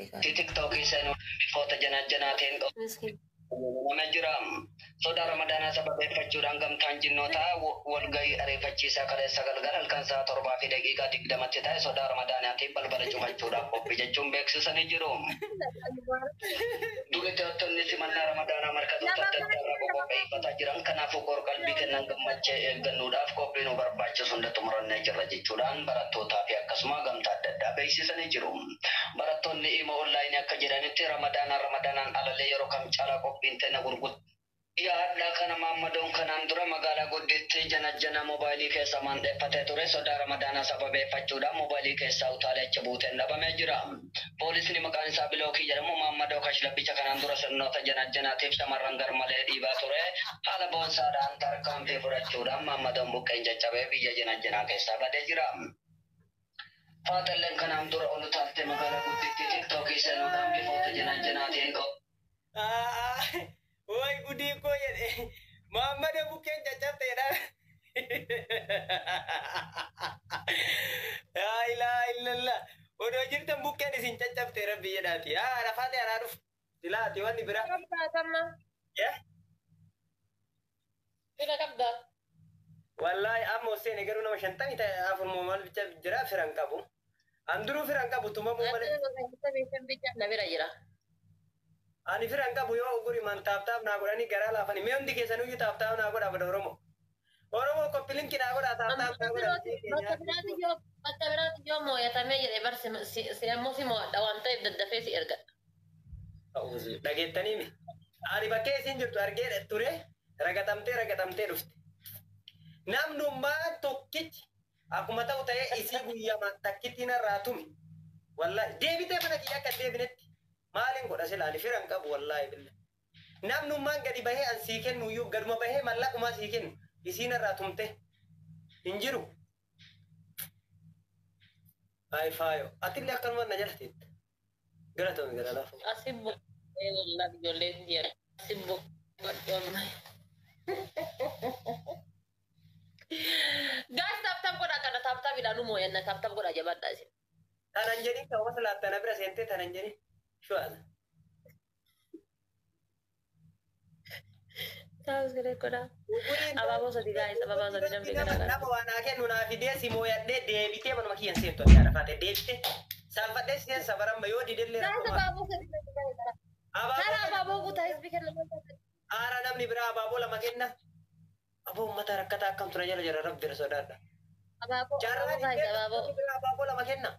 TikTok isa foto jana-janatiin ko. Najuram. Saudara Ramadana sababeeffachuudhaan gamtaan jinnoota walgahii ariifachiisaa kaleessa galgala halkan sa'a 7 fi daqiiqaa 20 ta'e sodaa Ramadaanaatiif balbala cufachuudhaaf qophii jechuun beeksisanii jiru. Dubartoonni simannaa Ramadaanaa markatoota adda addaa irraa qopheeffataa jiran kanaafuu qalbii kennan gammachee eeggannuudhaaf qophii nu barbaachisu hunda xumurannee jirra jechuudhaan barattootaa fi akkasuma gamtaa adda addaa beeksisanii jiru. Barattoonni dhimma onlaayinii akka jedhanitti Ramadaanaan alalee yeroo kam caalaa qophiin ta'e gurguddaa. Yaadda kana Maammadoon kanaan dura magaalaa gudditti jana moobaayilii keessa mandheeffatee ture sodaa Ramadaanaa sababeeffachuudhaan moobaayilii keessaa utaalee achi buuteen dhabamee jira. Poolisni maqaan isaa Bilookii jedhamu Maammadoo Kashlabbicha kanaan dura sirnoota janaatiif shamarran garmalee dhiibaa ture. Haala boonsaadhaan tarkaanfii fudhachuudhaan Maammadoon buqqeen caccabee biyya janajanaa keessaa badee jira. Faaxalleen kanaan dura ol utaaltee magaalaa gudditti tiktookii seenuudhaan bifoota janaatiin Oi gudi ko ya Muhammad bukan cacat ya La ilaha illallah Odo jirta bukan isin cacat ya Rabbi ya dati Rafat ya Raduf Dilati wani bira Ya Tidak kabda Wallahi amo se negaru nama shantan ita afur momal bicha jira firan kabu Anduru firan kabu tuma momal Ani firan kabu yo guri mantap na godani gara lafani me undi kesanu yu tap na goda pada oromo ko pilin kina goda tap na goda Mata berarti yo mo ya tamai ya lebar se mo si mo dawanta dadda fesi erga Auzu dagetani mi Ari bakke sin jirtu arge ture ragatamte dufte Namnu ma tokkich akuma ta'u ta'e isi guyya ma takkitina ratumi wallahi debite mana kiya ka debinetti Maalin godha silaani firan qabu wallahi billah. Namnummaan gadi bahee an sii kennu iyyuu gaduma bahee mallaqumaa sii kennu isiin irraa tumte hin jiru. Ay faayo atillee akkanuma na jala teetta. Gara ta'u gara laafu. Asibbo wallahi ijoolleen jira asibbo godhonna. Guys tap godha kana tap idhaanu moo'enna tap godha jabaadhaa isin. Tanan jedhin kan wasa laattana bira seentee tanan jedhin. Şu an. Tahu sekali koda. Apa sadi guys, apa sadi jam tiga kan. Nama wana ke nuna video si moya de bite mana makian sento ya fate debite. Salva des sen sabaram bayo di delle. Apa sadi kan. Apa ku tais bikin lemah. Ara namni bira apa la makenna. Abu mata rakata akam turajala jara rabb rasulullah. Apa guys, apa la makenna.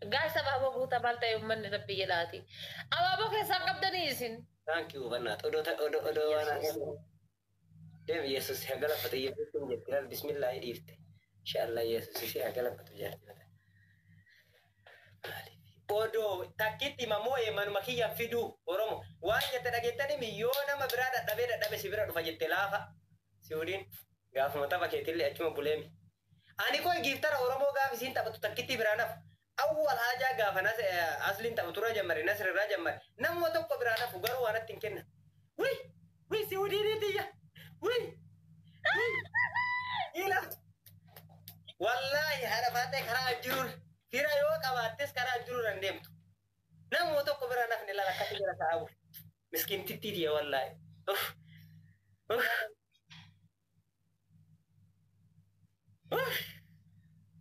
Guys, ababo buta balta yung man na piyelati. Ababo kaya sangkap danisin. Thank you, Banat. Odo wana. Dem Yesus hagala pati Yesus tum jetir bismillah ifte. Inshallah Yesus isi hagala pati jetir. Odo takiti mamoye manu makiya fidu oromo. Wanya tadagetani miyona mabrada dabe sibira dufa jette lafa. Siudin gafu mata paketille achuma bulemi. Ani koi giftara oromo gafi sin tapatu takiti biranaf. Awal haja gafa nas aslin tapatu raja mari nasr raja mari. Nammo tokko biranaf garu wana tinkenna. Wi si udini tiya. Wi. Ila. Wallahi harafate khara ajrur. Fira yo qabates khara ajrur andemtu. Nammo tokko biranaf nila lakati jara saabu. Miskin titti dia wallahi.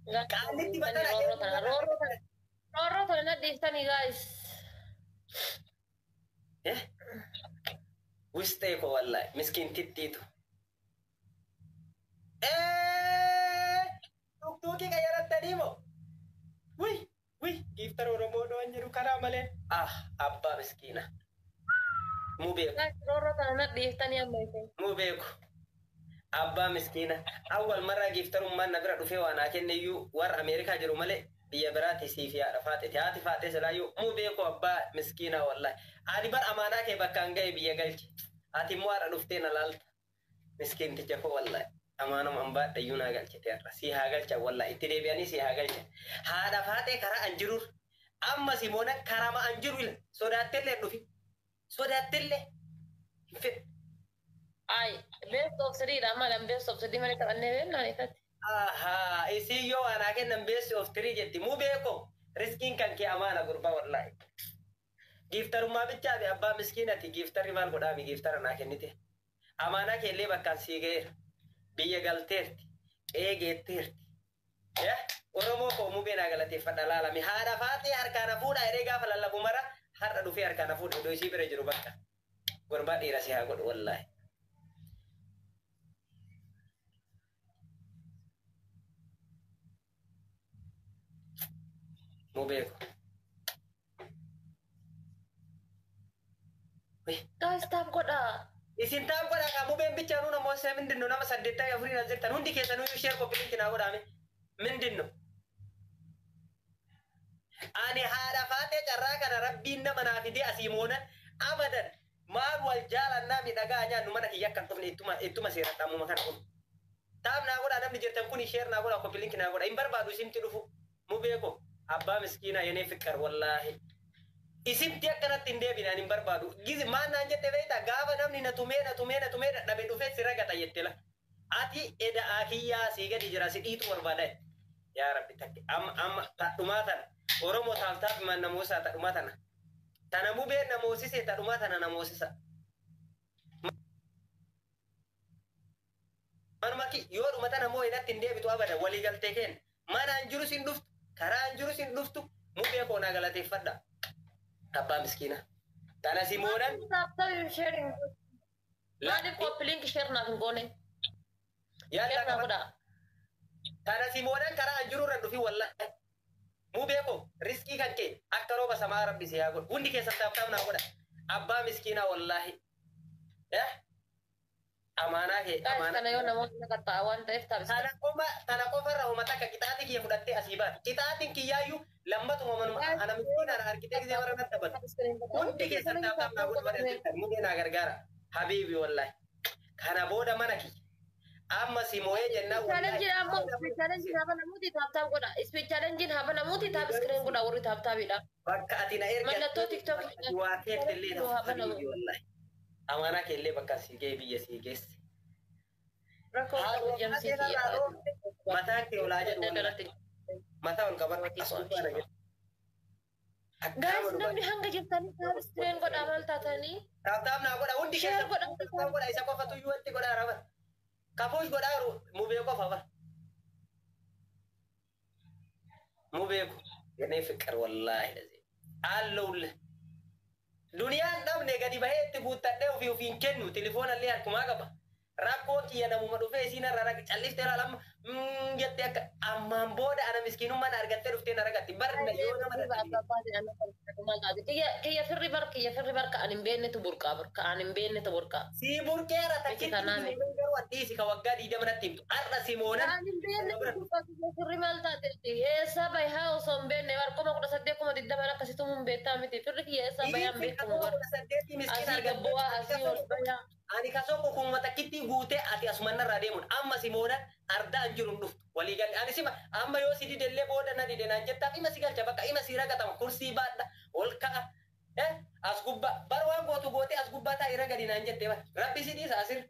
Kali tiba-tiba Roro na dista nih guys. Wiste ko wallahi miskin titti itu. Tuk-tuki kaya tadi mo. Wih, giftar oromo do anjiru karamale. Abba miskina. Mubeko. Roro na dista nih amai. Mubeko. Abba miskina awal marra giftarum man nabira dufe wana kenne yu war America jiru male biya barati sifi ya rafate tiati fate salayu mu be ko abba miskina wallahi ali bar amana ke bakanga biya galchi ati mu ara dufte na lalta miskin ti ko wallahi amana mamba da yuna galchi terra si ha galcha wallahi itide biani si ha galcha ha da fate kara anjurur amma simona karama anjurul sodatelle dufi sodatelle Ay, best of three, Rama, and best of three, America, and never know it. Aha, isi yoo anaa kennan beessi of tirii jetti muu beeko riskiin kan kee amaana gurbaa wallahi. Giiftarummaa bichaa fi abbaa miskiinati giiftarri maal godhaami giiftara naa kennite. Amaanaa keellee bakkaan sii ga'eera. Biyya galteerti. Qe'ee geetteerti. Oromoo koo mubee naa galateeffadha laalame. Haadha faatee harkaan fuudha jedhee gaafa lallabu mara har'a dhufee harkaan fuudha iddoo isii bira jiru bakka. Gurbaa dhiira si haa godhu wallahi. Mubeeko. Guys, taap godhaa. Isin taap godhaa kan mubeen bichaa nuun ammoo isa mindinno nama 84 as jirtan hundi keessanuu ishee koppiliinki naa godhaame mindinno. Ani haadha faatee carraa kana rabbiin nama naa fidee asii moonan abadan maal wal jaalannaa miidhagaa nyaannu mana kiyya akkan tufne ittuma seeran dhammuma kana kun. Taap naa godhaa namni jirtan kun isheer naa godhaa koppiliinki naa godhaa hin barbaadu isimti dhufu mubeeko abbaa miskiinaa yenee fikkar wallaahi. Isimti akkanatti hin deebinaan hin barbaadu. Gizi maan naan jette beektaa gaafa namni na tumee dadhabe dhufee si ragata jette la. Ati eda akiyyaa sii gadi jira si dhiitu barbaada. Yaa rabbi takke amma tadhumaa tana Oromoo taaftaaf man namoosaa tadhumaa tana. Tana mubeen namoosise tadhumaa tana namoosisa. Manumaki yoo dhuma tana moo inatti hin deebitu abada walii galtee kenna. Mana hin jiru sin dhuftu karaa hin jiru sin dhuftu mubee koo naa galateeffadha. Abbaa miskiina. Tana Simoonan. Maaliif koppiliinki sheer naaf hin goone? Yaada qaba. Tana Simoonan karaa hin jiru irra dhufi wallahi. Mubeeko riskii kan kee akka rooba samaa rabbi si haa godhu. Hundi keessan taaftaaf naa godha. Abbaa miskiinaa wallahi. Amaanaa kee amaanaa. Kana yoo namoonni na qaxxaa waan ta'eef taphisa. Tana qofarra uummata akka qixaatii kiyya fudhattee asii baate. Qixaatiin kiyyaayyuu lammatuma manuma ana miskiinaan argitee gisee warra natti taphatu. Hundi keessan taaftaaf naa godhu warra jirtan mudee naa gargaara. Habiibi wallahi. Kana booda mana kiyya. Amma simooyee jennaan Challenge ammoo challenge haba namuuti taaptaaf godha. Challenge haba namuuti taap screen godha warri taaptaafidha. Bakka ati na erga Mallattoo TikTok waa keettillee na habiibi wallahi. Amaanaa keellee bakka sii ga'e biyya sii geesse. rakkoo qabu jamsiitii. Mataan kee olaa jedhu wallahi. Mataa ol qaban asuma jedhu. Guys, namni hanga jirtanii taap screen godha maal taatanii? Taaptaaf naa godha hundi keessa godha isa qofatu iyyuu wanti godhaa raba. Kafuush godhaaru mubee qofa ba. Mubeeku yenee fiqqar wallaahi lazee. Allowle. Duniyaan dhabne gadi bahee itti guuttadhee ofiin kennu telefoonallee harkumaa qaba. Rakkoon kiyya namuma dhufee isiin irra raga calliftee lama jettee akka ammaan booda ana miskiinummaan argattee dhuftee na ragatti barna yoo nama kiyya firri barka an hin beeknetu burqaa burqa an hin beeknetu burqaa. Si burqeera takkitti garuu addiisi ka waggaa 20 natti himtu har'a Simoonan. An hin beeknetu firri maal taate eessa bahe haa osoo hin beekne barkuma 18,20 akkasitu mun beektaa miti firri kiyya eessa bahe an beekamu bar. Asii gabbu'aa asii ol bayaa. Ani kasoo kukkuma takkitti guutee ati asumanarraa deemuun amma Simoonan ardaan jiru dhuftu walii galee ani sima amma yoo si didellee booda na dide naan jettaaf ima si galcha bakka ima si ragatama kursii baadha ol ka'a as gubbaa bar waan gootu gootee as gubbaa taa'ee ragadi naan jettee bara rabbi si dhiisa asir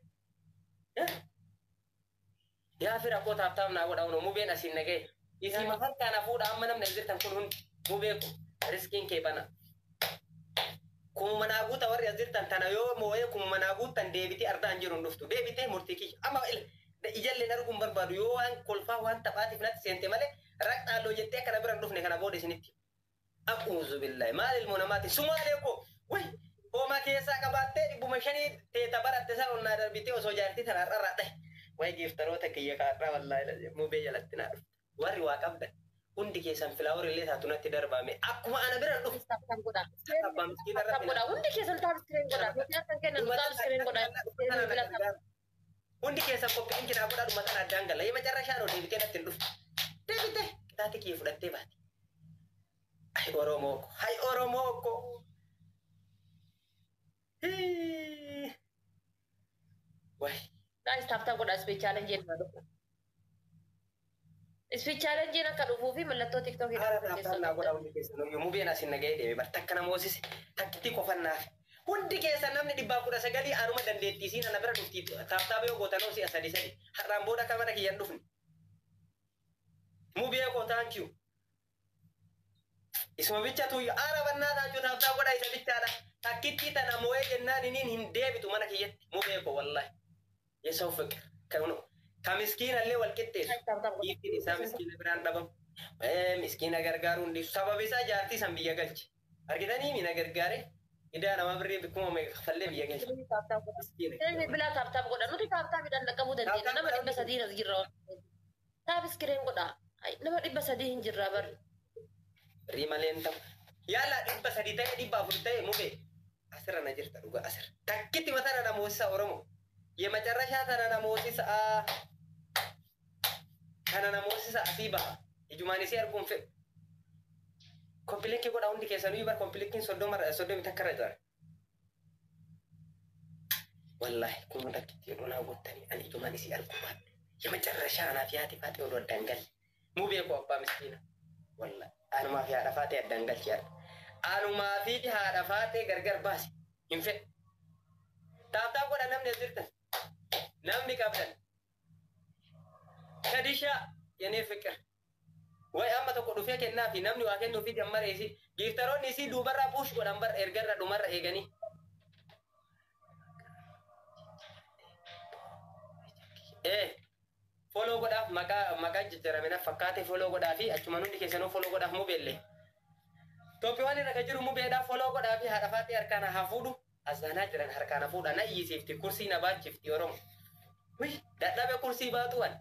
yaa fira koo taaftaaf naa godha unoo mubeen asiin nagee isii mafarkaan hafuudha amma namni jirtan kun hundi mubeeku riskiin kee bana. Kuma naa guuta warri as jirtan tana yoo moo'ee kuma naa guutan deebitee ardaan jiru dhuftu deebitee murtii kiyya amma ijalleen arguun barbaadu yoo waan kolfaa waan taphaatiif natti seente malee raqxaalloo jettee akkana biran dhufne kana booda isinitti. Aquuzu billahi maal ilmoo namaati sumaalee koo way hooma keessaa qabaattee 500 teeta baratte san onnaa darbitee osoo jaartii tanaa rarraa ta'e way giiftaroota kiyya kaarraa wallaahi mubee jalatti naa dhufte warri waa qabdan. Hundi keessan filaawar illee taatu natti darbaame akkuma ana bira dhufu. Hundi keessan taap screen godha. Nuti kennan taap screen godha. Hundi keessan qophiin kinaa godha dhuma tan addaan gala. Yema carrashaan ol deebitee natti hin dhuftu. Deebitee kitaati kiyya fudhattee baate. Hay Oromoo ko. Hay Oromoo ko. Way. Guys, taap godha speech challenge jedhama dhufu. Speech challenge akka dhufuu fi mallattoo TikTokii mubeen asin nagahee deeme bar takka namoosise takkitti qofannaaf hundi keessa namni 19 anuma dandeettii siin ana bira dhufti taaftaaba yoo gootanoo si'a 3 har'aan booda akka mana kiyyan dhufne Mubee koo thank you. Isuma bichatu ara bannaa taachuu taaftaa godha isa bichaadha. Takkitti tana moo'ee jennaan iniin hin deebitu mana kiyyatti. Mubee koo wallahi. Yeesoo fiqir. Ka miskiina illee wal qixxeessu. Dhiiftiin isaa miskiina biraan dhabamu. Miskiina gargaaruun dhiisu. Sababi isaa jaartii san biyya galche. Argitanii mina gargaare. Idaa nama birrii bikkuma meeqafallee biyya galche. Inni bilaa taaptaap godha. Nuti taaptaapiidhaan dhaqqabuu dandeenya. Nama 300 as jirra. Taap iskireen godha. Nama 300 hin jirra barri. Birrii malee hin ta'u. Yaala 300 ta'e 400 ta'e mubee. Asirra na jirta dhuga asirra. Takkitti mataa na moosisa Oromoo. የመጨረሻ ተናናሞሲስ ተናናሞሲስ አሲባ ይጁማኒሲ አርጉን ፈ ኮምፕሊኬ ጎዳ ሁንዲ ከሰኑ ይበር ኮምፕሊኬን ሶዶ ሚተከረጃ ወላሂ ኩኑ ዳክቲ ዶና ወተኒ አን ይጁማኒሲ አርጉማት የመጨረሻ አናፊያቲ ፋቴ ወዶ ደንገል ሙቤ ኮ አባ ምስኪና ወላሂ አኑማ ፊ አዳፋቴ ደንገል ቻር አኑማ ፊ አዳፋቴ ገርገር ባስ ኢንፈ ታብታ ጎዳ ነም ነዝርተን namni qabdan kadisha yene fikir way amma tokko dhufee kennaa fi namni waa kennu fi jammareesi giftaroonni isii duubarraa puush godhan bar ergarra dhumarra eeganii foloo godhaaf maqaa jijjiiramina fakkaate foloo godhaa fi achuma hundi keessanuu foloo godhaaf mubeelle Toophiiwwan irra kan jiru mubeedhaaf foloo godhaa fi haadha faatee harkaan haa fuudhu azaanaa jiran harkaan fuudha na iyyisiifti kursii na baachifti Oromoo. Wih, dadhabe kursi baatuan.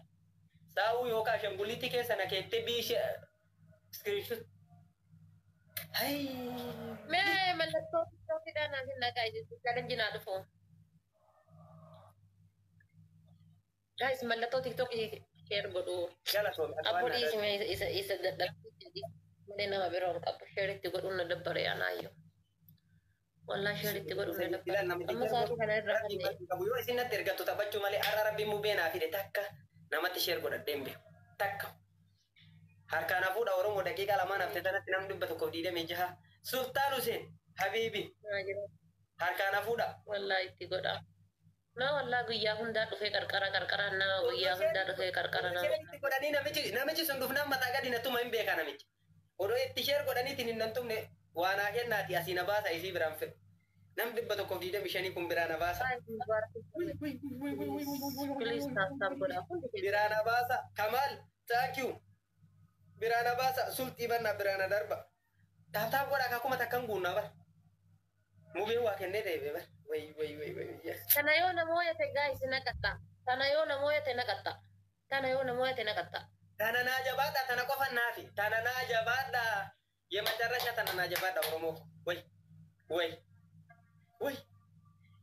Sawu yookaan shangulitti keessa na keettee biishe screenshot. Hai. Mee mallattoo TikTokidhaan naaf hin naqaa jechuudha. Galan jinaa dhufu. Guys, mallattoo TikTok share godhu. Abboodii isa dadhabbii jedhi. Malee nama biroon qabu. Share itti godhuun na dabbare anaayyoo. Wallah sharitti godhu ne dabba amma saatu kana irra kanne qabu yoo isin natti ergattu taphachuu malee arra rabbi mubee naa fide takka namatti share godhadheen beeku takka harkaan hafuudha Oromoo daqiiqaa lamaan hafte tanatti nam 126 Sultaan Hussein Habibi harkaan hafuudha wallah itti godha na wallah guyyaa hundaa dhufee qarqara na guyyaa hundaa dhufee qarqara na itti godhanii namichi sun dhufnaan mataa gadi natuma hin beeka namichi odoo itti share godhaniitiin hin nantumne وانا كناتي اسينا باسا يسي برام في نم دبا تو كوفيدا مشاني كوم برانا باسا برانا باسا كمال تاكيو برانا باسا سلطي بنا برانا دربا تاب ودا كاكوما تكنغونا با موبي واكنه دي با وي تنايو نمويته guys nakata تنايو نمويته nakata تانا ناجبادا تانا كوفا نافي تانا ناجبادا የመጨረሻ ተናናጀባዳ ኦሮሞ ወይ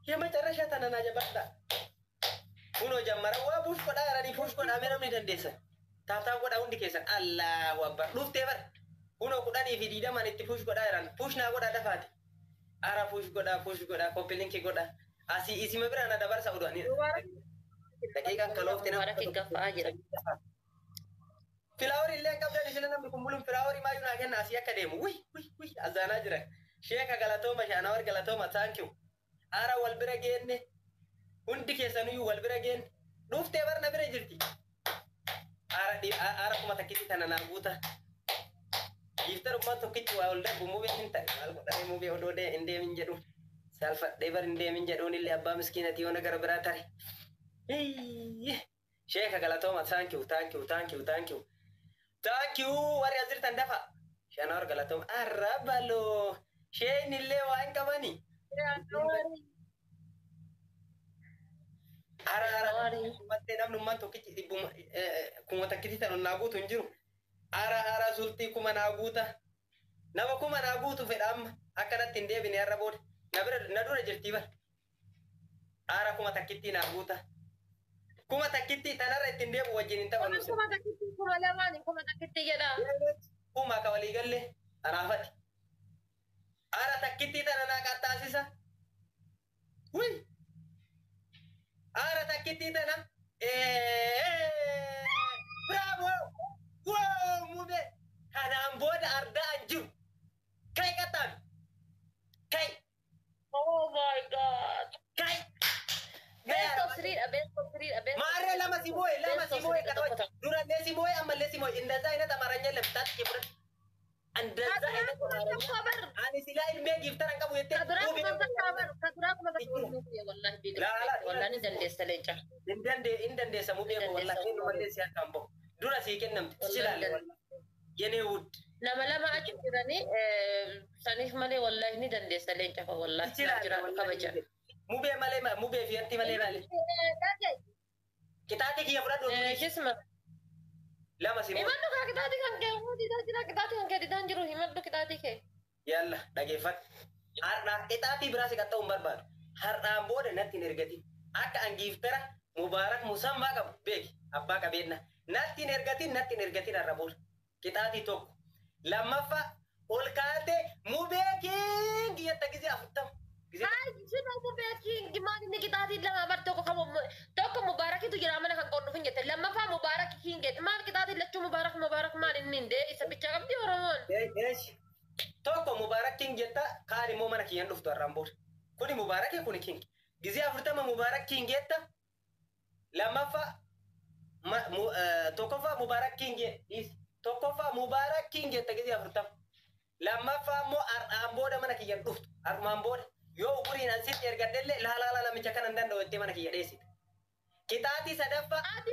የመጨረሻ ተናናጀባዳ ሁኖ ጀመረ ዋ ቡሽ ቆዳ ረዲ ቡሽ ቆዳ ምንም እንደንደሰ ታታ ቆዳ ሁንዲ ከሰን አላሁ አክበር ዱፍቴ በር ሁኖ ቁዳኒ ፊዲዳ ማንቲ ቡሽ ቆዳ ራን ቡሽ ና ቆዳ ደፋት አራ ቡሽ ቆዳ ኮፒሊንክ ቆዳ አሲ ኢሲ መብራና ደባር ሳውዶ አኒ ደቂቃን ከሎፍቴ ነው ገፋ አጅራ Filaawari illee qabdan isheen namni kun buluun filaawari maayuu naa kenna asii akka deemu wii azaanaa jira sheeka galatooma shaanawar galatooma thank you ara wal bira geenne hundi keessanuyyuu wal bira geenne dhuftee barna bira jirti ara kuma takkitti tana naa guuta giiftarummaan tokkichi waa ol darbu mubee hin ta'e maal godhanii mubee odoo hin deemin jedhu saalfadhee bar hin deemin jedhuun illee abbaa miskiinati yoo nagara biraa tare sheeka galatooma thank you Thank you, wari azirtan dafa. Shanawar galatom arabalo. Sheen ille waan qabani. Ara matte namnummaan tokkichi dhibbuma kuma takkiti tan naaguutu hin jiru. Ara sultii kuma naaguuta. Nama kuma naaguutu fedha amma akkanatti hin deebine har'a booda. Na dura jirtii bar. Ara kuma takkitti naaguuta. Kuma takkitti tanarra ittiin deebu wajjin hin taphannu. Kuma takkitti kuma lamaan kuma takkitti jedha. Kuma ka walii galle anaafati. Ara takkitti tana naa qaxxaasisa. Wii. Ara takkitti tana. Bravo. Wow mube. Kanaan booda ardaan jiru. Kai qaxxaan. Kai. Oh my god. Kai. Best of three. Maare lama si boy katoj. Durande si boy amma le si boy inda zaina እንደዛ አይነት አኒ ሲላ ኢልሜ ጊፍተራን ቀቡ የተ እንደንደ ሰሙ ቤኮ ወላሂ ነው ወለሲ ያካምቦ ዱራ ሲከነምት ትችላለ የኔ ውድ ለማ አጭ ጅራኒ ሰኒፍ መሌ ወላሂ ኒ ደንደሰ ለንጨፈ ወላሂ ጅራ ከበጀ ሙቤ ፊየርቲ መሌ ማለ ኪታቲ ኪየፍራዶ ኪስማ lama sih iman tuh kita tadi kan kayak mau kita kan kayak ditanjuru iman tuh kita tadi kayak yalla dhaggeeffat har'a ixaatii biraa si qaxxa'uun barbaadu har'aan booda natti hin ergati akka an giiftara mubaarak musammaa qabu beeki abbaa qabeenna natti hin ergatin har'a booda qixaatii tokko lammaffaa ol kaatee mubeekiin kiyyata gisee afurtama Ay, sino mo beking gimana ni kita tadi lama bar toko mubarak itu jira mana kan kono finget lama fa mubarak hinget mal kita tadi lecu mubarak mal ninde isa bicara di orang yes toko mubarak hingeta kari mo mana kiyan duftu arambur kuni mubarak ya kuni king gizi afurtama mubarak hingeta lama fa toko fa mubarak hinget is toko fa mubarak hingeta gizi afurtama lama fa mo aramboda mana kiyan duftu armamboda yoo guriin ansit ergadelle la namicha kan andan dawette mana kiyya dheesite kitaati sadaffa ati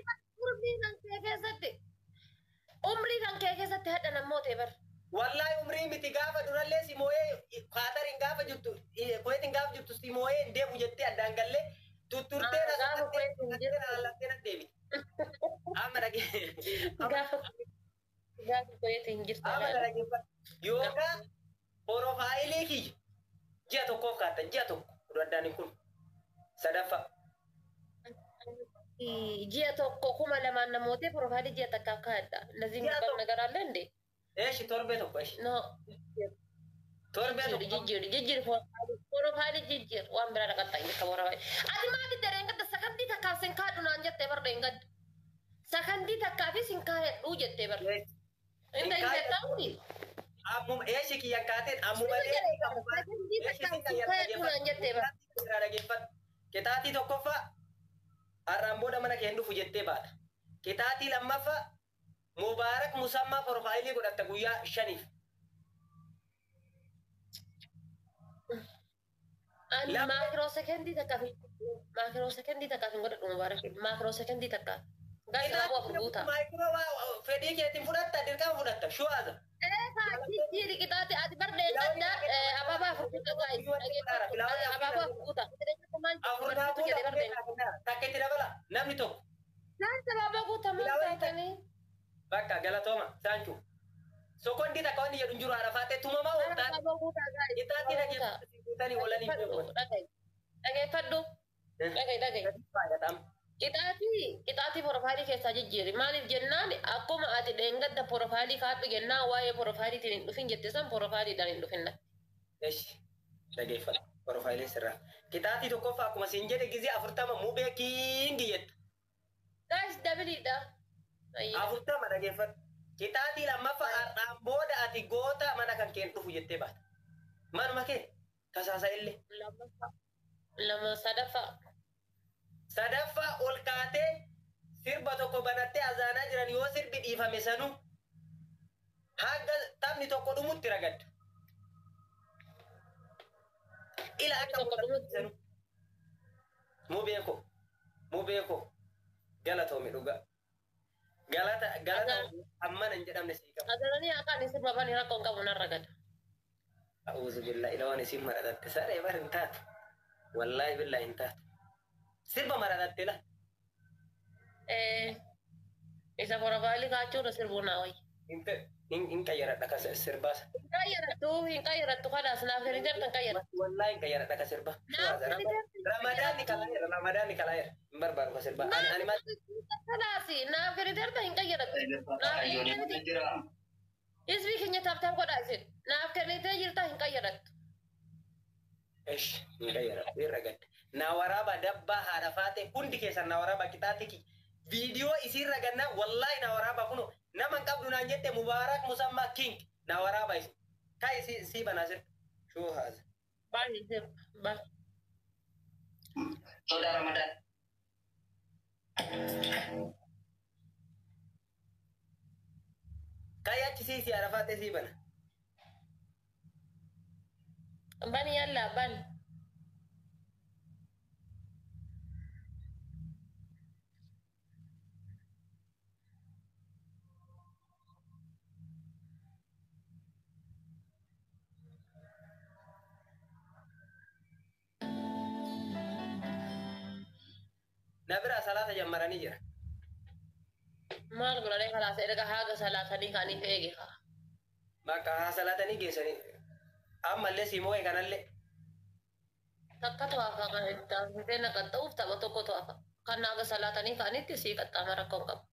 umrii kan kee keessatti hadha namoota bar wallahi umrii miti gaafa durallee si mooyee kaatariin gaafa jirtu koetiin gaafa jirtu si mooyee deebu jettee addaan gallee tutturtee na soqattee na deebite amma dhagee gaafa koetiin jirtu amma dhagee yookaan porofaayilii kiyya ji'a tokkoof kaatan ji'a tokko addaan kun sadaffa ji'a tokko kuma lamaan namootee profaayilii ji'a takka akka hadha lazim nagar alle inde eeshi torbe tokko eeshi no torbe tokko jijjiir profaayilii jijjiir waan biraa dhaqatta inni kan waraabaa ati maali dareen gadda sakandii takkaa sin kaadhu naan jettee bar dheen gadda sakandii takkaa fi sin kaadhuu jettee bar inda hin jettauni ammum eeshi kiyyan kaateen kitaatii tokkoffaa har'aan booda mana keen dhufu jettee baadha kitaatii lammaffaa mubaarak musammaa profaayilii godhatta guyyaa 5 maakiroo sekendii takkaaf hin godhadhu mubaarak maakiroo sekendii takkaaf gaazexaa bu'aa furguutaa fedhii keetiin fudhatta dirqama fudhatta shu'aaza Jadi kita hati berdenda apa furguutaa apa furguutaa takkee itti dabala namni tokko Naan sababa guutaa maal taatanii bakka galatooma saanchu sokondi takka wanni jedhu jiru arafaatee tumamaa ooltaan kitaatii dhageeffatanii oolanii dhageeffadhu dhagahi Kitaati profaayilii keessaa jijjiiri. Maaliif jennaan akkuma ati dheengadda profaayilii kaadhu jennaan waa'ee profaayiliitiin hin dhufin jette san profaayiliidhaan hin dhufin. Eeshi dhageeffadhu profaayilii sirraa. Kitaatii tokkoffaa akkuma siin jedhe gizee 40 mubee kiingi jettu. Gaas dabiliidha. 40 dhageeffadhu. Kitaatii lammaffaa har'aan booda ati goota mana kan keen dhufu jettee baata. Manuma kee tasaasa illee. Lama sadaffaa. Sadaffaa ol kaatee sirba tokko banattee azaanaa jiran yoo sirbi dhiifame sanuu hanga taphni tokko dhumutti ragaddu. Ila akka dhumutti sanuu. Mubeeko galatoomi dhugaa. Galata ammana hin jedhamne sii qaba. Azaananii akkaan sirba banii rakkoon qabu nan ragada. A'uuzu billahi ila waan isin maratatte saree bar hin taatu. Wallaahi billahi hin taatu. Sirba maratatte la. Isa profaayilii kaachuudha sirbuu naa wayi. Hin qayyaradha ka sirbaas. Hin qayyarattu kadaas naaf hin jirtan qayyarattu. Wallaahi hin qayyaradha ka sirba. Ramadaanni kalaayera. Hin barbaadu ka sirba. Ani maal. Kadaasi naaf hin jirtan hin qayyarattu. Isbii keenya taaptaap godhaa isin. Naaf kennitee jirta hin qayyarattu. Esh hin qayyaradhu irra gadda. Na waraaba dabbaa haadha faate hundi keessan na waraaba qixaatiki. Viidiyoo isiirra ganna wallahi na waraaba kuno naman qabdu naan jette Mubaarak Musammaa King na waraaba isi. Kai si banasir. Shuu haasa. Baay'ee sir. Soda Ramadan. Kai achi si haadha faate si bana. Ban yalla ban. Nabira salata jammaranii jira. Maal godhanii kalaasa erga haga salaatanii kaanii eege haa. Bakka haa salatanii geessanii. Ammallee simoo kanallee. Takka to'afa kan ittaan fitee naqaxxa'uuf tapha tokko to'afa. Kan haga salaatanii kaanitti sii qaxxaama rakkoo qabu.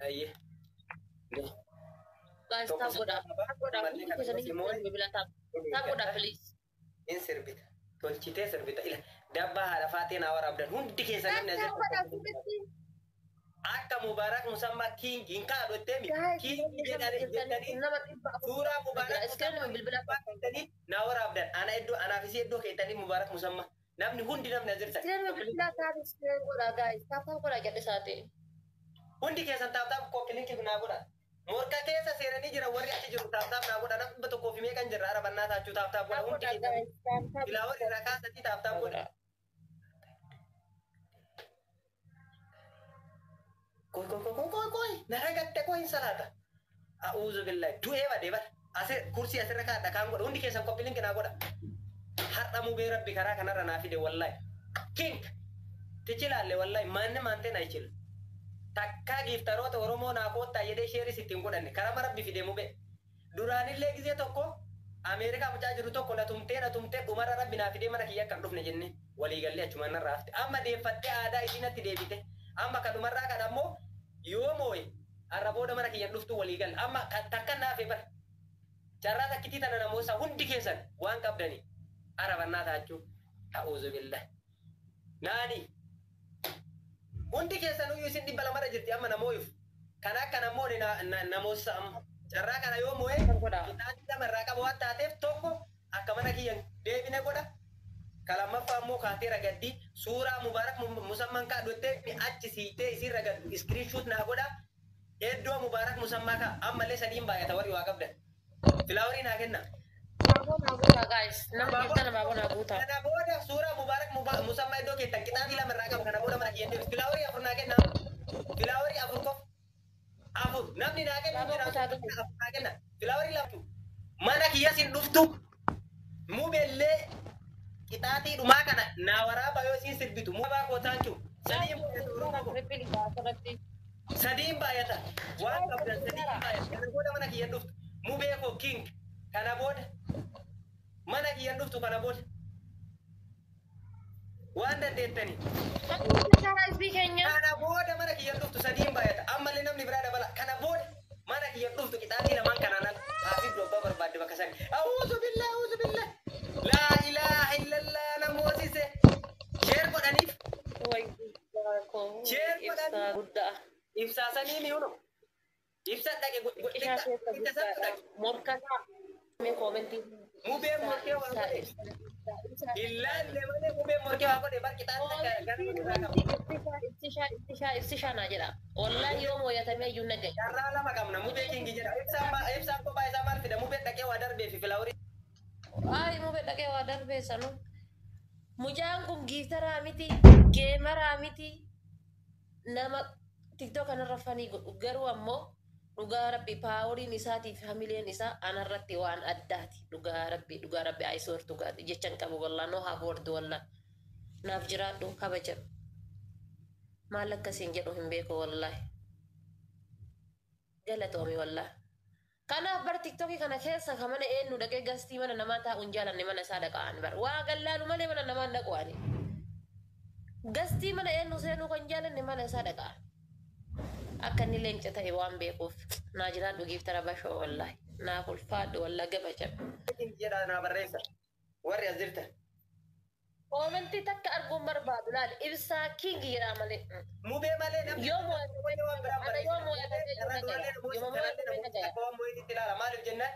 Ayyee. Guys, tap godhaa. Tap godhaa. Hundi keessanii bilbila tap. Tap godhaa please. In sirbita. Tolchitee sirbita. Ila dabbaa haadha faateen haa waraabdan. Hundi keessa namni asirratti. Akka Mubaarak Musammaa Kiingi hin kaadhu jetteemi. Kiingi jedhanii suuraa Mubaarak Musammaa naa waraabdan. Ana iddoo anaaf isii iddoo keettanii Mubaarak Musammaa. Namni hundi namni asirta. Hundi keessan taaptaaf koppiliinki naa godha. Morka keessa seenanii jira warri achi jiru taaptaaf naa godha. Namni tokkoo fi meeqan jirra arabannaa taachuu taaptaaf godha. Hundi keessan bilaawwan irraa kaasatti taaptaaf godha. Koi, naragatte koi salata. A'udzu billahi. Du'ee badee bara. Asir kursi asirra kaadha kaan godha. Hundi keessan koppiliinki naa godha. Har'a mubee rabbi karaa kanarra naa fide wallahi. King. Tichilaalle wallahi manni maantee naa ichilu. Takkaa giiftaroota Oromoo naa koottaa jedhee sheeris ittiin godhanne karaa rabbi fide mubee. Duraanillee gisee tokko Ameerikaa mucaa jiru tokko na tumtee dhumarra rabbi naa fidee mana kiyya kan dhufne jenne waliigallee achumaan narraa hafte. Amma deeffattee aadaa isinatti deebite. Amma kan dhumarraa kan ammoo yoo mooye har'a booda mana kiyyan dhuftu waliigal. Amma takka naafee bara. Carraa takkitii tana namoota hundi keessan waan qabdanii arabannaa taachuu ta'uuzu billah. Naani hundi keessan uyyuu isin dhibba lamarra jirti amma namooyuuf. Kan akka namoonni namoota amma carraa kana yoo mooye kitaabni lamarraa qabu waan taateef tokko akka mana kiyyan deebine godha. Kalamaffaa ammoo kaatee ragaddi suuraa Mubaarak Musammaan kaadhottee achi siitee isin ragaddu iskiriinshuut naa godha. Iddoo Mubaarak Musammaa kaa ammallee sadiin baay'ata warri waa qabdan. Filaaworii naa kenna. Kana booda suuraa Mubaarak Musammaa iddoo keettan kitaabni lamarraa qabu kana booda mana kiyyan deebisu. Filaaworii afur naa kenna. Filaaworii afur qofa. Afur namni naa kenna naa kenna. Filaaworii lamtu mana kiyya sin dhuftu mubeellee. Kitaatii dhumaa kana naa waraaba yoo siin sirbitu mubaa kootaanchu sadiin baay'ata waan qabdan sadiin baay'ata kana booda mana kiyyan dhuftu mubee koo king kana booda mana kiyyan dhuftu kana booda waan dandeettanii kana booda mana kiyyan dhuftu sadiin baay'ata ammallee namni biraa dabala kana booda mana kiyyan dhuftu kitaatii lamaan kanaan haafii dobbaa barbaadde bakka sani a'uuzu billah laa ilaaha illallah namootise sheer godhaniif sheer godhaniif ibsaasanii ni huno ibsa dhaqe mubeen morkee waa godhe illaalle malee mubeen morkee waa godhe ibsishaanaa jedha wallahi yoo mooyatamee iyyuu nagay carraa lama qabna mubee kingi jedha ibsaan kophaa isaa maal fida mubeen dhaqee waa darbee fi filaaworii Ay, mubee dhaqee waa darbee sanu. Mucaan kun giiftaraa miti, geemaraa miti. Nama TikTok kanarra fanii godhu garuu ammoo dhugaa rabbi paawuriin isaatii fi hamileen isaa anarratti waan addaati. Dhugaa rabbi ayisoor dhugaati jechan qabu wallaan noo haa boordu wallaan. Naaf jiraadhu kabaja. Maal akkasiin jedhu hin beeku wallaahi. Galatoomi wallaahi. Kanaaf bar TikTokii kana keessa kamana eenyu dhaqee gastii mana namaa taa'uun jaalanne mana isaa dhaqa'an bar waa gallaalu malee mana namaan dhaqu'ani. Gastii mana eenyu seenuu kan jaalanne mana isaa dhaqa'an. Akka inni leenca ta'e waan beekuuf naa jiraadhu giiftara bashoo wallaahi naaf ulfaadhu wallaahi gabaja. jedhaa naa barreessa warri as jirtan. Komentii takka arguun barbaadu laal ibsaa kiingi jedhaa malee. Mubee malee namni Yoo moo'ate maaliif jennaan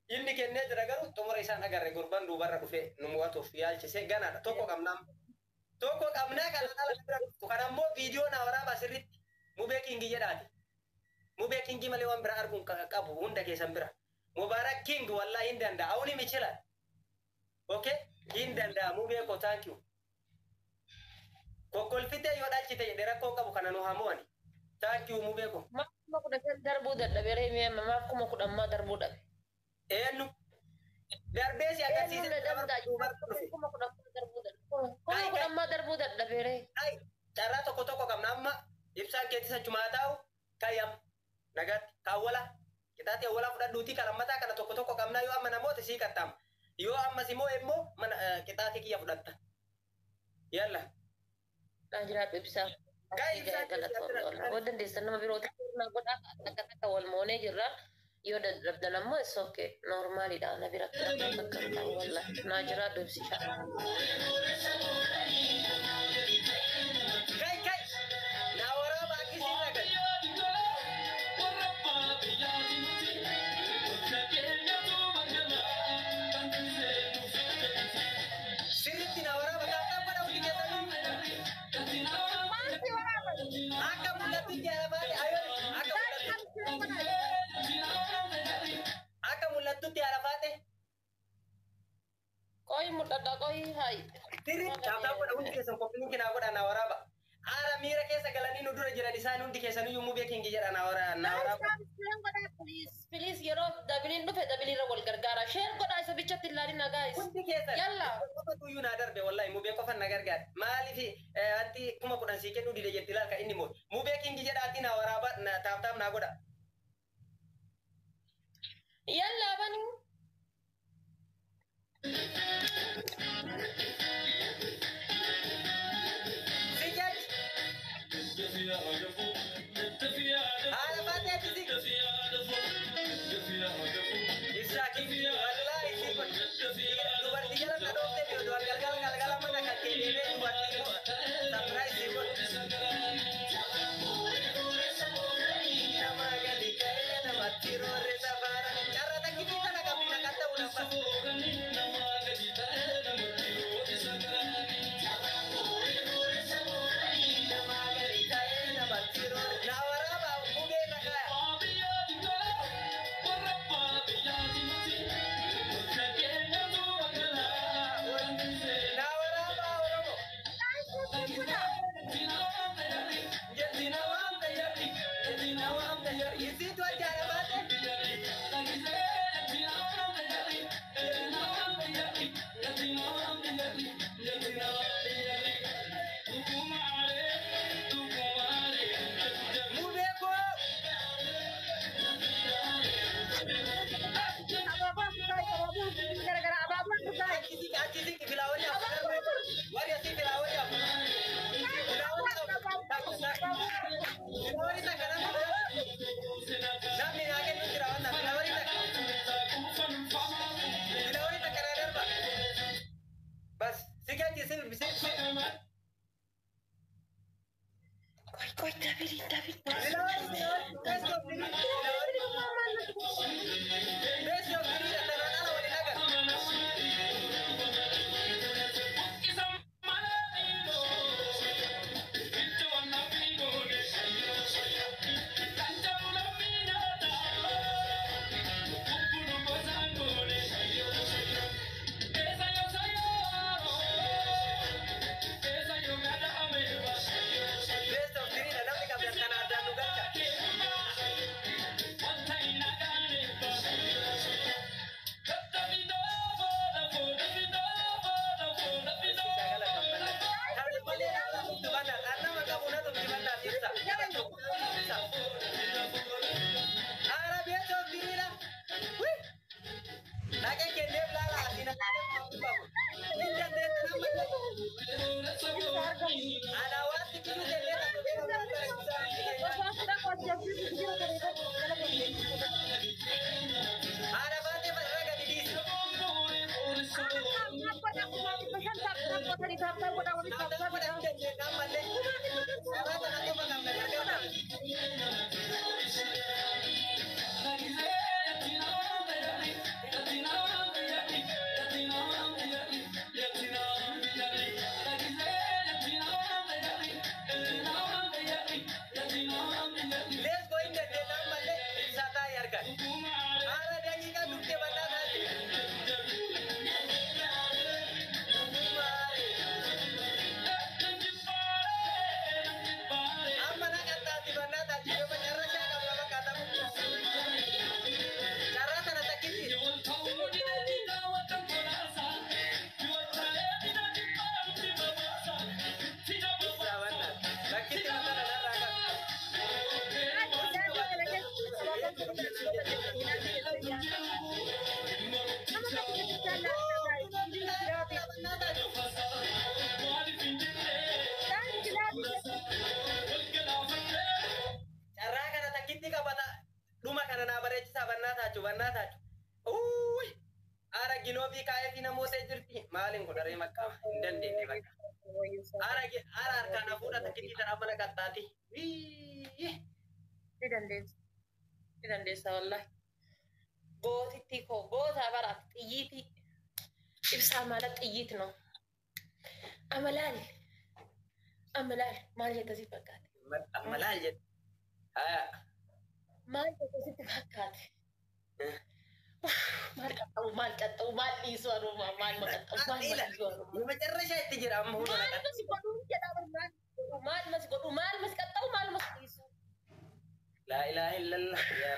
inni kennee jira garuu xumura isaan agarre gurbaan duubarra dhufee nu mo'atuuf yaalchisee ganaadha tokko qabnaa kan ala bira dhuftu kan ammoo viidiyoo naa waraaba asirritti mubee kiingi jedhaati mubee kiingi malee waan bira arguun qabu hunda keessan bira Mubaarak kiingi wallaahi hin danda'a awuni michilaan Okay? Hin danda'amuu beekoo thank you. Kokkolfitee yoo dhalchite jedhee rakkoo qabu kana nu hamu'ani. Thank you mu beekoo. Maaf kuma kudhan darbuu dadhabe reemee maaf kuma kudhan maa darbuu dhabe. Eenyu darbee si agarsiise kuma kudhan maa darbuu dadhabe ree. Carraa tokko qabna amma ibsaan keetti sachumaa taa'u kayyam nagaatti kaawwala kitaatti awwala fudhadhuutii kalammataa kana tokko qabnaa yoo amma namoota sii qaxxaama yoo ammas immoo kitaatti kiyya fudhatta yalla. Jiraatu ibsaa. Waan dandeessan nama birooti na godhaa akka wal moonee jirra yoo dadhabdan ammoo is okay normaalidha na bira akka ta'u walla naa jiraatu ibsisha. Naa waraaba akkisii ragan. Sirriitti naa waraaba kaasaan godha hundi keessanii. Akka mul'atu jaalabaati akka mul'atutti alafaate. Qoyi mul'ata qoyi hayi. Sirriitti kaasaan godha hundi keessan qophiin kinaa godha naa waraaba. Haala miira keessa galanii nu dura jiran isaan hundi keessaniyyuu muu beekingi jedha naa waraaba. Please yeroo dabiliin dhufe dabiliirra wal gargaara. Sheer godhaa isa bichatti ilaalina guys. Hundi keessan. Yalla. Qofaatuyyuu naa darbe wallahi muu beekofan na gargaara. Maaliif anti kuma kudhan sii kennuu dide jetti laal ka inni moo muu beekingi jedhaati naa waraaba taaptaap naa godha. Yalla bani. Haala baatee akkisii. Ibsaatii wallahi si kun dubartii jala na dhoofte biyyoo galgala mana kan keenyee dubartii surprise si kun. Nama gadi ka'ee namatti roorre safaara carra takkitii kana qabu na kan ta'u lafa. kiloo fi kaayee fi namoota jirti maaliin godharee makkaa hin dandeenye bakka. Ara harkaan hafuudha takkitti tanaa mana qaxxaati. Ni dandeessa wallahi. Gootitti koo goota baraaf xiyyiiti. Ibsaa maala xiyyiit no. Amalaal maal jetta si fakkaate? Amalaal jetta. Maal jetta sitti fakkaate? Maal qaxxawu maal dhiisu aruma maal maqaxxawu maal dhiisu aruma. Macarrasha itti jira amma hunda maal mas godhu jedha maal mas godhu maal mas qaxxawu maal mas dhiisu. La ilaha illallah ya.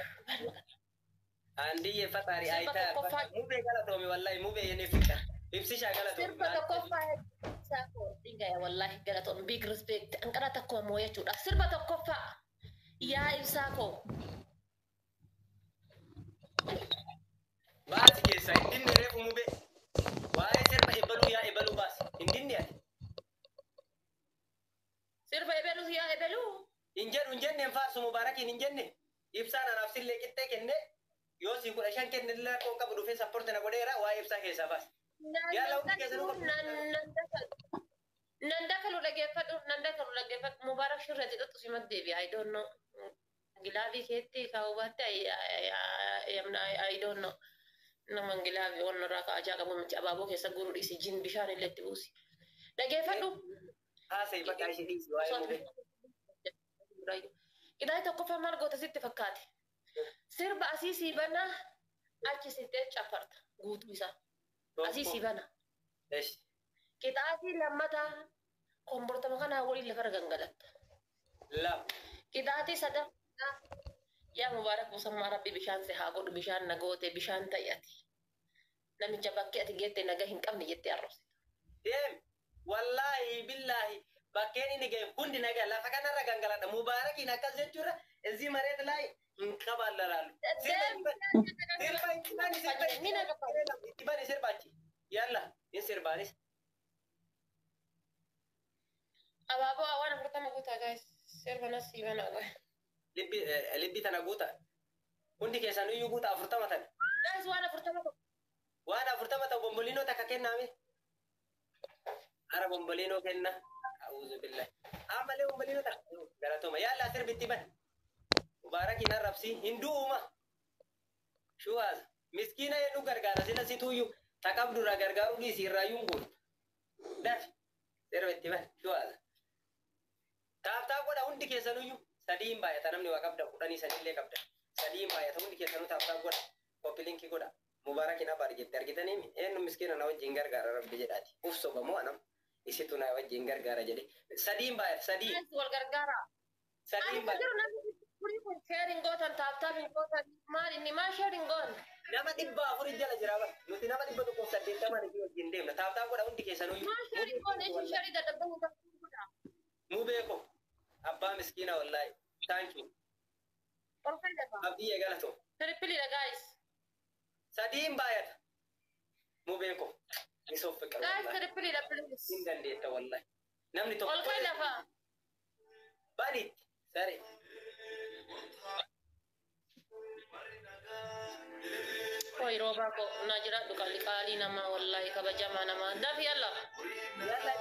Andi ye fatari aita mube galatomi wallahi mube yene fika. Ibsisha galatomi. Sirba tokkoffaa sako dinga wallahi galatomi big respect. Ankara takko moya chuda. Sirba tokkoffaa yaa ibsako. Baasi keessa indinni reefu mube. Waa'ee sirba ebalu yaa ebalu baasi. Indinni ati. Sirba ebalu yaa ebalu. Injenne faarsu mubarakin injenne. Ibsaan anaaf sillee qixxee kenne. Yoo si kudha shan kenne illee rakkoon qabu dhufee sappoorti na godheera waa'ee ibsaa keessaa baasi. Yaala hundi keessa nu qabu. Nanda kalu dhaggeeffadhu mubaarak shirratti xaxxu simat deebi I don't know. Gilaabii keetti kaawwatte I don't know. Nama gilaabii onnoo irraa kaa'achaa qabu miti abaaboo keessa guruu dhiisi jin bishaan illee itti buusi. Dhaggeeffadhu. Haasa'e bakka ishee dhiisi waa'ee mubee. Qixaa'ii tokkoffaa maal goota sitti fakkaate? Sirba asii sii bana achi sittee cafarta guutuu isaa. Asii sii bana. Qixaa'ii lammataa kombortama kanaa waliin lafarra gangalatta. Qixaa'ii sadaffaa yaa mubaarak musammaa rabbi bishaan si haa godhu bishaan na goote bishaan ta'eeti. Namicha bakkee ati geette nagaa hin qabne jettee arrabsita. Deem wallaahi billaahi bakkeen inni ga'e hundi nagaa lafa kanarra gangaladha mubaarakiin akkas jechuudha ezii mareet laay hin qabaallalaalu. Itti bani sirbaachi yalla hin sirbaanis. Abaaboo waan afurtama guutaa gaa'is sirba nasii banaa gaa'e. Libbi tana guuta. Hundi keessanuu iyyuu guuta 40 tan. Gaa'is waan 40 waan 40 ta'u bombolinoo takka kennaame. Ara bombolinoo kenna. A'uuzu billahi. Amalee bombolinoo takka. Galatoma yalla sirbitti ban. Mubarakiin arrabsi hinduuma. Shuwaas miskiina jedhu gargaara sila situuyyuu taqabdura gargaaruu dhiisii irraayyuun guutu. Dafi sirbitti ban shuwaas. Taaftaa godha hundi keessanuyyuu. Sadiin baay'ata namni waa qabda kudhanii sadillee qabda. Sadiin baay'ata hundi keessanuu taaftaa godha. Koppilinki godha. Mubarakiin abaar jette argitanii eenyu miskiina na wajjin gargaara rabbi jedhaati. Uf sobamoo anam isitu na wajjin gargaara jedhe. Sadiin baay'ata sadii. Wal gargaara. Sadiin baay'ata. Sharing gootan taaftaa hin gootan maal inni maal sharing goon. Nama 400 jala jira bara. Nuti nama 180 ni wajjin deemna. Taaftaa godha hundi keessanuu. Maal sharing goon eenyu sharing dadhabban godha. Mubeeko. Abbaa miskiina wallahi. Thank you. Abdii eegalato. Triple da guys. Sadiin baay'ata. Mubeeko. Ni soffe qaba. Guys triple da please. Hin dandeetta wallahi. Namni tokko. Ol kai lafa. Banitti. Sare. Oi roba ko na jira dukali kali nama wallahi kabajama nama. Dafi Allah. Yalla.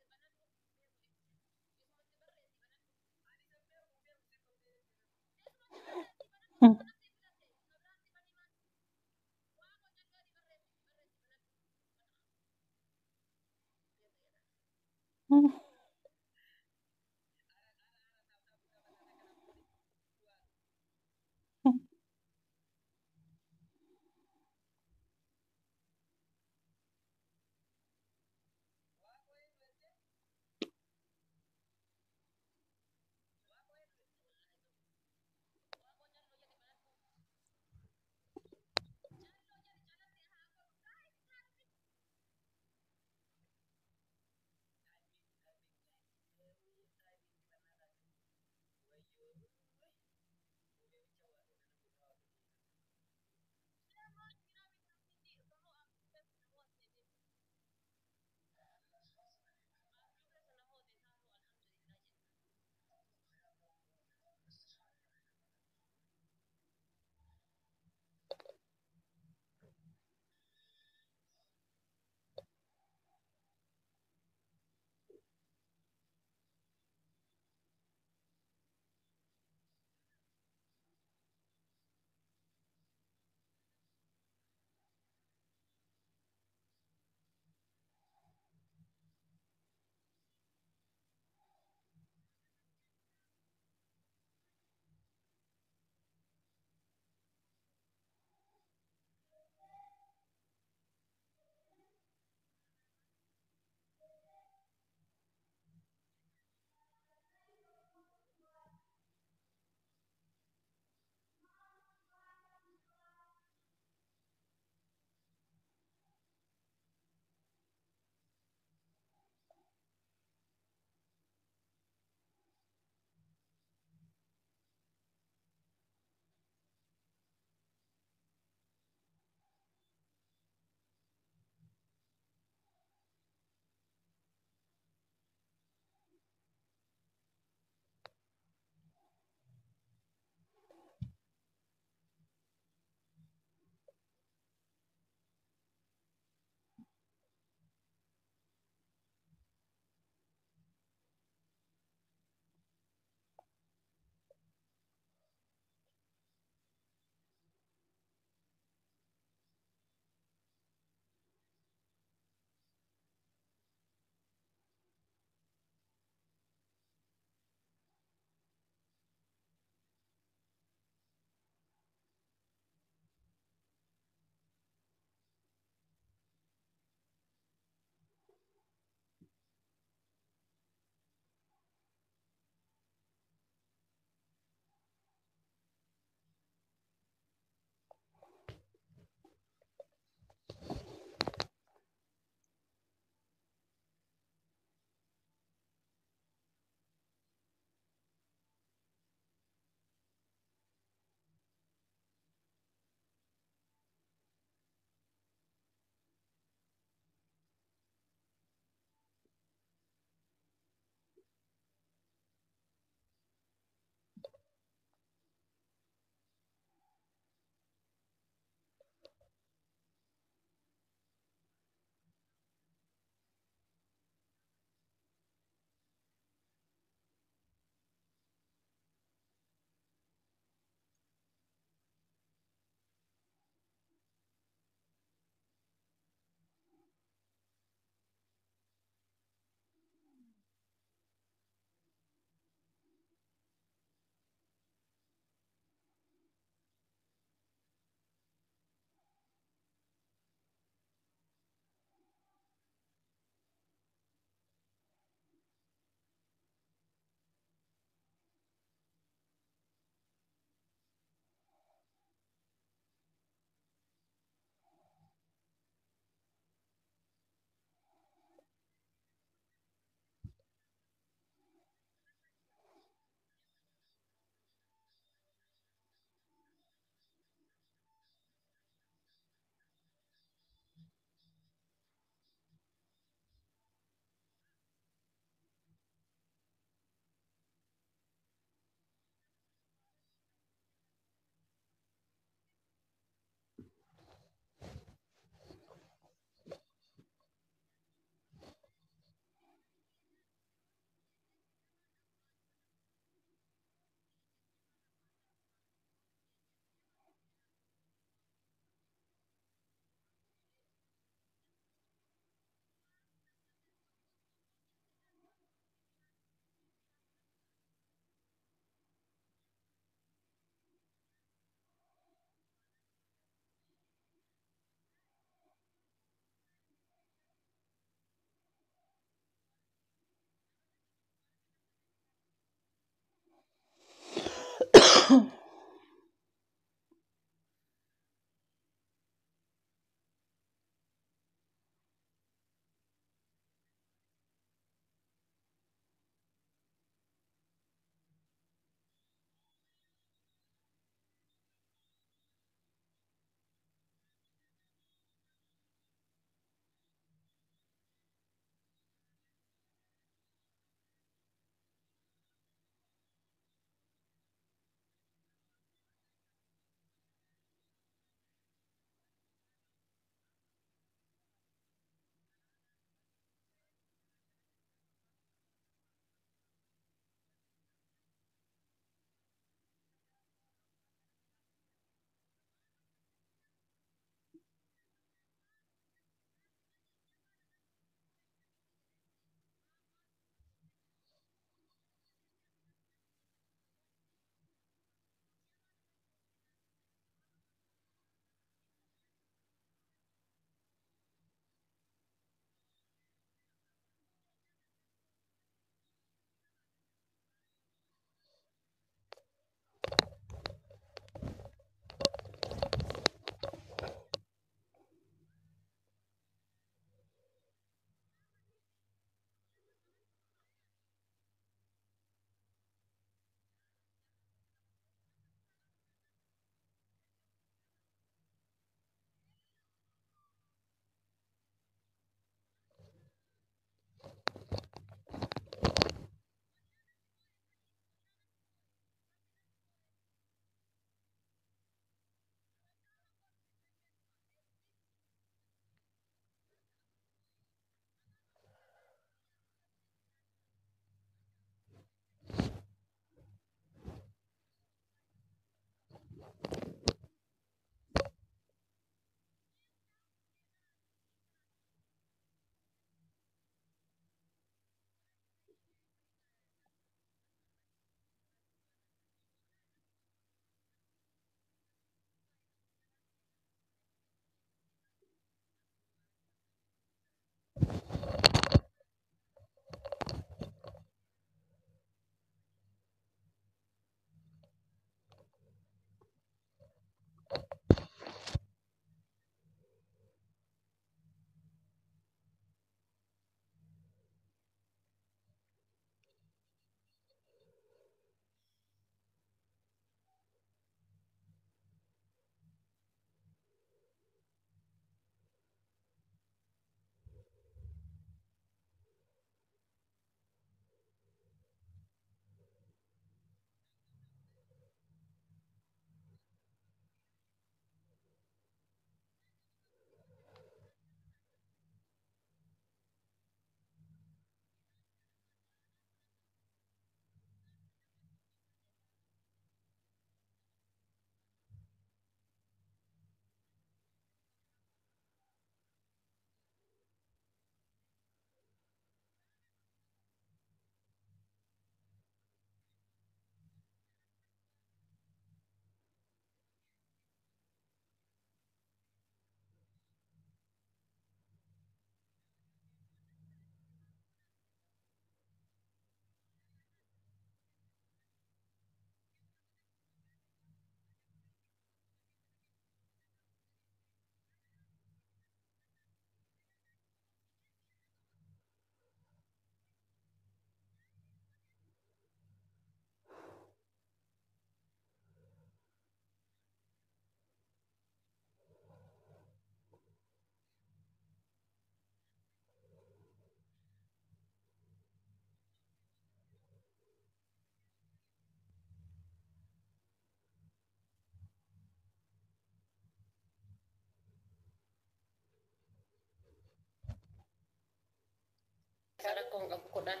Rakkoon qabu kudhan.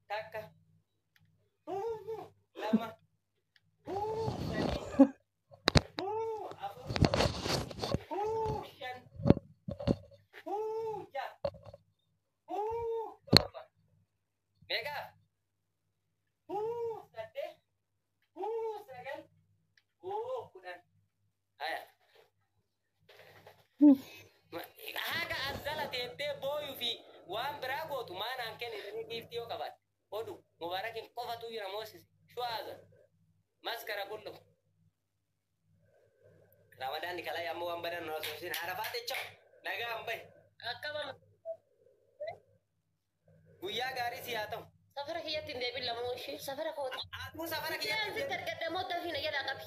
Takka. Lama. Mega. Sate. Sagal. Kudhan. Aya. Haga azala teettee booyuu fi waan biraa gootu maanaan kenne giiftii yoo qabatte. Odu mubarakin qofatu jira Mooses. Shuwaaza. maskara kullu Ramadan kala ya mu ambadan no sosin Arafat echo naga ambai Akkama guyyaa gaarii siyaatamu safara kiyyatti hin deebiin lamoo ishee safara kooti. Aku safara Kiyyatti dargaddamoota fi na jalaa qabi.